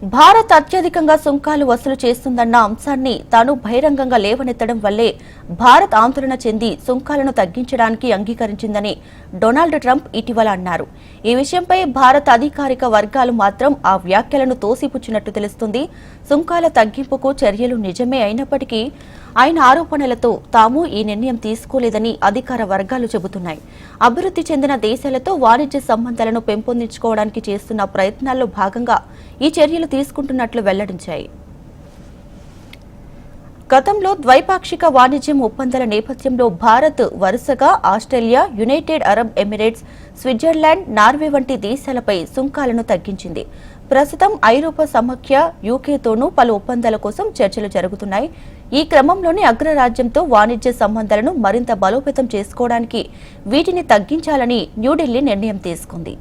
భారత్ అత్యధికంగా సుంకాలు వసూలు చేస్తుందన్న అంశాన్ని తాను బహిరంగంగా లేవనెత్తడం వల్లే భారత్ ఆందోళన చెంది సుంకాలను తగ్గించడానికి అంగీకరించిందని డొనాల్డ్ ట్రంప్ ఇటీవల అన్నారు. ఈ విషయంపై భారత్ అధికారిక వర్గాలు మాత్రం ఆ వ్యాఖ్యలను తోసిపుచ్చినట్టు తెలుస్తుంది. సుంకాల తగ్గింపుకు చర్యలు నిజమే అయినప్పటికీ ఆయన ఆరోపణలతో తాము ఈ నిర్ణయం తీసుకోలేదని అధికార వర్గాలు చెబుతున్నాయి. అభివృద్ధి చెందిన దేశాలతో వాణిజ్య సంబంధాలను పెంపొందించుకోవడానికి చేస్తున్న ప్రయత్నాల్లో భాగంగా ఈ చర్యలు తీసుకుంటున్నట్లు వెల్లడించాయి. గతంలో ద్వైపాక్షిక వాణిజ్యం ఒప్పందాల నేపథ్యంలో భారత్ వరుసగా Australia, United Arab Emirates, Switzerland, Norway వంటి దేశాలపై సుంకాలను తగ్గించింది. ప్రస్తుతం ఐరోపా సమాఖ్య, యూకేతోనూ పలు ఒప్పందాల కోసం చర్చలు జరుగుతున్నాయి. ఈ క్రమంలోనే అగ్రరాజ్యంతో వాణిజ్య సంబంధాలను మరింత బలోపేతం చేసుకోవడానికి వీటిని తగ్గించాలని న్యూఢిల్లీ నిర్ణయం తీసుకుంది.